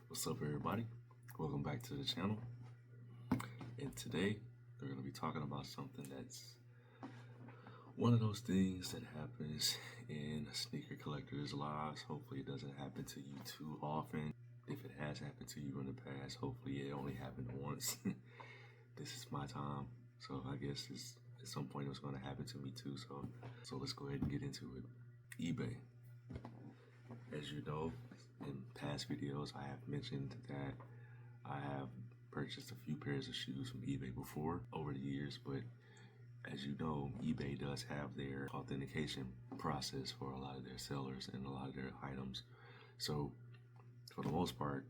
What's up, everybody? Welcome back to the channel. And today, we're going to be talking about something that's one of those things that happens in sneaker collectors' lives. Hopefully, it doesn't happen to you too often. If it has happened to you in the past, hopefully, it only happened once. This is my time, so I guess at some point it was going to happen to me too. So let's go ahead and get into it. eBay. As you know, in past videos, I have mentioned that I have purchased a few pairs of shoes from eBay before over the years, but as you know, eBay does have their authentication process for a lot of their sellers and a lot of their items. So for the most part,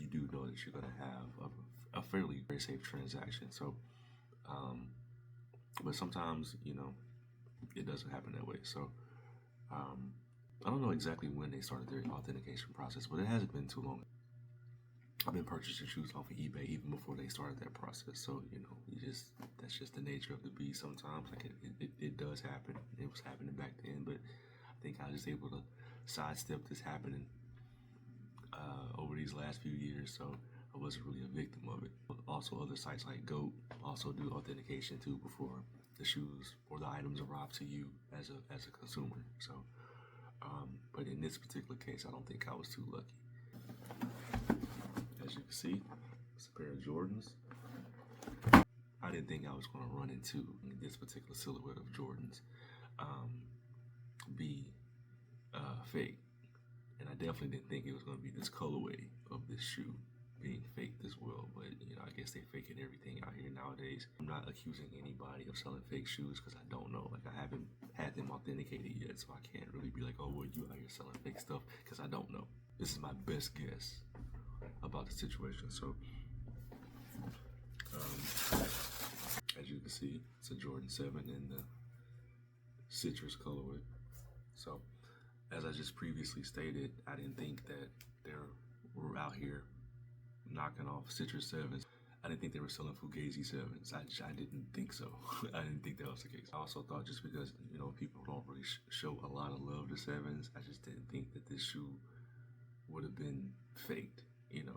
you do know that you're going to have a fairly very safe transaction. So, but sometimes, it doesn't happen that way. So, I don't know exactly when they started their authentication process, but it hasn't been too long. I've been purchasing shoes off of eBay even before they started that process. So, that's just the nature of the beast sometimes. Like it does happen. It was happening back then, but I think I was able to sidestep this happening over these last few years. So I wasn't really a victim of it. Also, other sites like GOAT also do authentication too before the shoes or the items arrive to you as a consumer. So, but in this particular case, I don't think I was too lucky. As you can see, it's a pair of Jordans. I didn't think I was going to run into this particular silhouette of Jordans be fake. And I definitely didn't think it was going to be this colorway of this shoe being faked as well. But, I guess they're faking everything out here nowadays. I'm not accusing anybody of selling fake shoes because I don't know. Like, I haven't had them authenticated yet, so I can't really be like, oh, well, you out here selling fake stuff, because I don't know. This is my best guess about the situation. So, as you can see, it's a Jordan 7 in the citrus colorway. So, as I just previously stated, I didn't think that they were out here knocking off citrus 7s. I didn't think they were selling Fugazi 7s. I didn't think so. I didn't think that was the case. I also thought just because, people don't really show a lot of love to 7s, I just didn't think that this shoe would have been faked,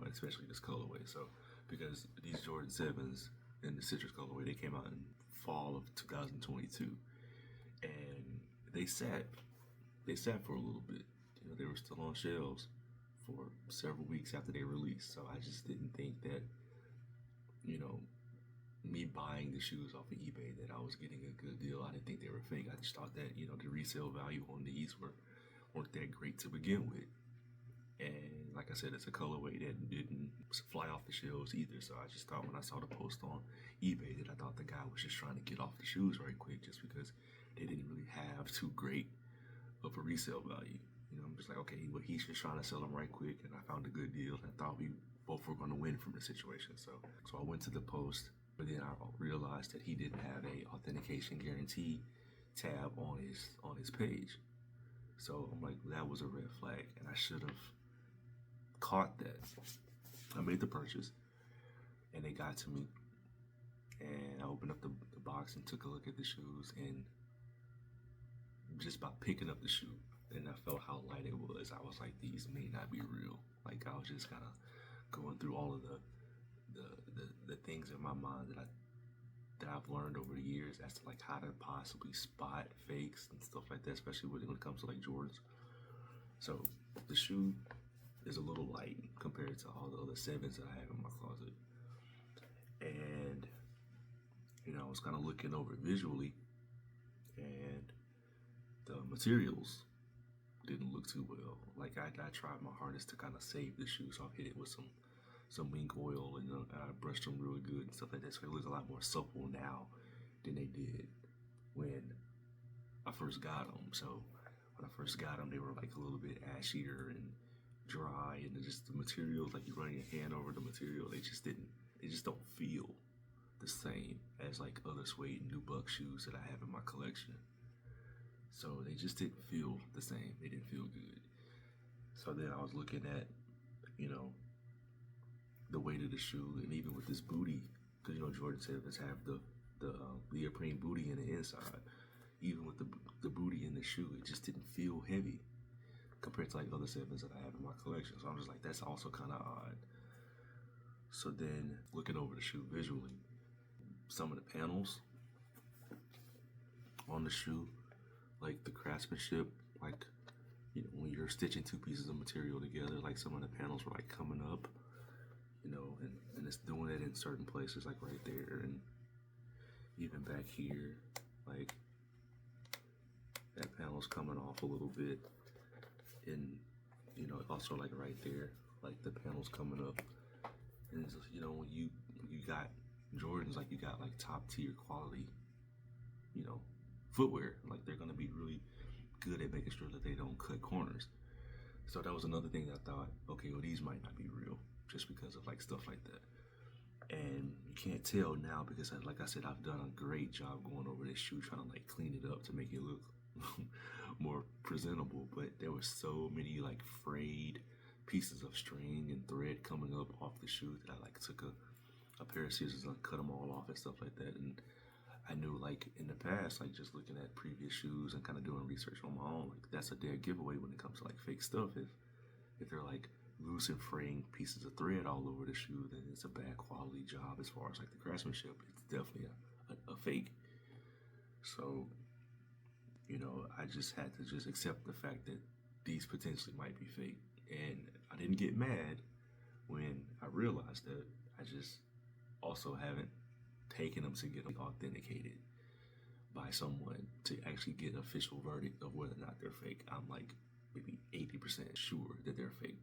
especially this colorway. So, because these Jordan 7s in the citrus colorway, they came out in fall of 2022, and they sat for a little bit. They were still on shelves for several weeks after they released. So I just didn't think that, me buying the shoes off of eBay, that I was getting a good deal. I didn't think they were fake. I just thought that, the resale value on these weren't that great to begin with. And like I said, it's a colorway that didn't fly off the shelves either. So I just thought when I saw the post on eBay that I thought the guy was just trying to get off the shoes right quick just because they didn't really have too great of a resale value. I'm just like, okay, well, he's just trying to sell them right quick, and I found a good deal. I thought we both were going to win from the situation. So I went to the post, but then I realized that he didn't have a authentication guarantee tab on his page. So I'm like, that was a red flag, and I should have caught that. I made the purchase, and they got to me, and I opened up the box and took a look at the shoes, and just by picking up the shoe, and I felt how light it was, I was like, these may not be real. Like, I was just kind of going through all of the things in my mind that I've learned over the years as to like how to possibly spot fakes and stuff like that, especially when it comes to like Jordans. So the shoe is a little light compared to all the other 7s that I have in my closet. And I was kind of looking over it visually, and the materials didn't look too well. Like, I tried my hardest to kind of save the shoe, so I hit it with some ink oil, and I brushed them really good and stuff like that. So it looks a lot more supple now than they did when I first got them. So when I first got them, they were like a little bit ashier and dry, and just the materials, like you run your hand over the material, they just don't feel the same as like other suede and nubuck shoes that I have in my collection. So they just didn't feel the same. They didn't feel good. So then I was looking at, the weight of the shoe, and even with this booty, because Jordan 7s have the neoprene booty in the inside. Even with the booty in the shoe, it just didn't feel heavy compared to like other 7s that I have in my collection. So I'm just like, that's also kind of odd. So then looking over the shoe visually, some of the panels on the shoe, like the craftsmanship, like, you know, when you're stitching two pieces of material together, like some of the panels were like coming up, you know, and it's doing it in certain places, like right there, and even back here, like that panel's coming off a little bit, and you know, also like right there, like the panel's coming up, and it's just, you know, when you got Jordans, like you got like top tier quality, you know, footwear, like they're gonna be really good at making sure that they don't cut corners. So that was another thing that I thought, okay, well, these might not be real just because of like stuff like that. And you can't tell now because, like I said, I've done a great job going over this shoe, trying to like clean it up to make it look more presentable. But there were so many like frayed pieces of string and thread coming up off the shoe that I like took a pair of scissors and cut them all off and stuff like that. And I knew, like, in the past, like just looking at previous shoes and kind of doing research on my own, like that's a dead giveaway when it comes to like fake stuff. If they're like loose and fraying pieces of thread all over the shoe, then it's a bad quality job as far as like the craftsmanship. It's definitely a fake. So, you know, I just had to just accept the fact that these potentially might be fake. And I didn't get mad when I realized that. I just also haven't taken them to get them authenticated by someone to actually get an official verdict of whether or not they're fake. I'm like maybe 80% sure that they're fake.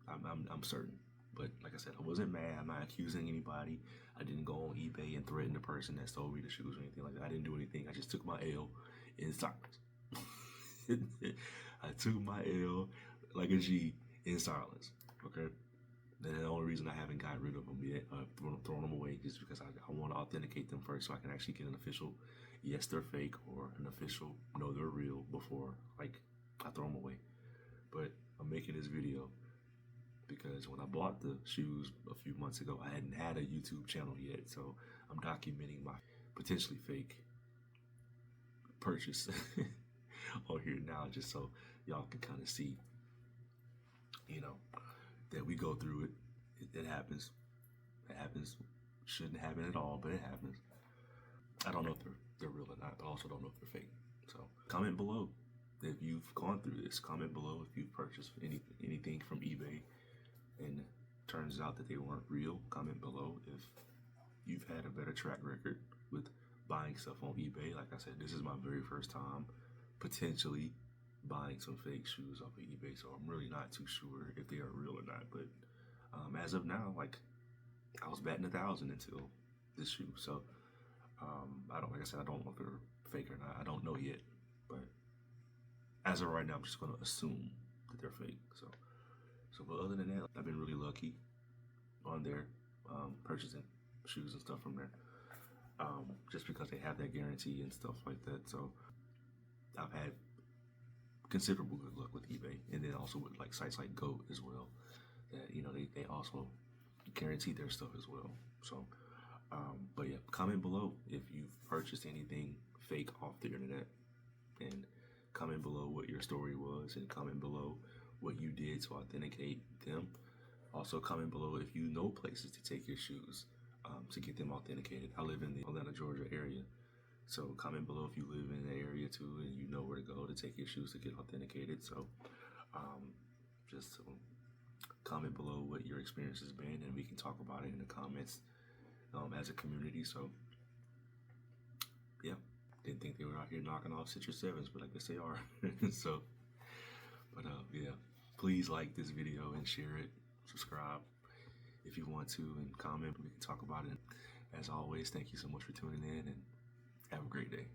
I'm certain. But like I said, I wasn't mad. I'm not accusing anybody. I didn't go on eBay and threaten the person that sold me the shoes or anything like that. I didn't do anything. I just took my L in silence. I took my L like a G in silence. Okay? And the only reason I haven't got rid of them yet, thrown them away, is because I want to authenticate them first so I can actually get an official, yes, they're fake, or an official, no, they're real, before like I throw them away. But I'm making this video because when I bought the shoes a few months ago, I hadn't had a YouTube channel yet, so I'm documenting my potentially fake purchase on here now, just so y'all can kind of see, you know, that we go through it. It happens. It happens. Shouldn't happen at all, but it happens. I don't know if they're real or not, but I also don't know if they're fake. So comment below if you've gone through this. Comment below if you've purchased anything from eBay and turns out that they weren't real. Comment below if you've had a better track record with buying stuff on eBay. Like I said, this is my very first time potentially buying some fake shoes off of eBay, so I'm really not too sure if they are real or not. But as of now, like, I was batting 1,000 until this shoe. So I don't, like I said, I don't know if they're fake or not. I don't know yet, but as of right now, I'm just gonna assume that they're fake. So but other than that, I've been really lucky on there purchasing shoes and stuff from there, just because they have that guarantee and stuff like that. So I've had considerable good luck with eBay, and then also with like sites like GOAT as well, that, you know, they also guarantee their stuff as well. So but yeah, comment below if you've purchased anything fake off the internet, and comment below what your story was, and comment below what you did to authenticate them. Also comment below if you know places to take your shoes to get them authenticated. I live in the Atlanta, Georgia area. So comment below if you live in the area too and you know where to go to take your shoes to get authenticated. So just comment below what your experience has been, and we can talk about it in the comments as a community. So yeah, didn't think they were out here knocking off Citrus 7s, but I guess they are. So, but yeah, please like this video and share it. Subscribe if you want to, and comment. We can talk about it. As always, thank you so much for tuning in, and have a great day.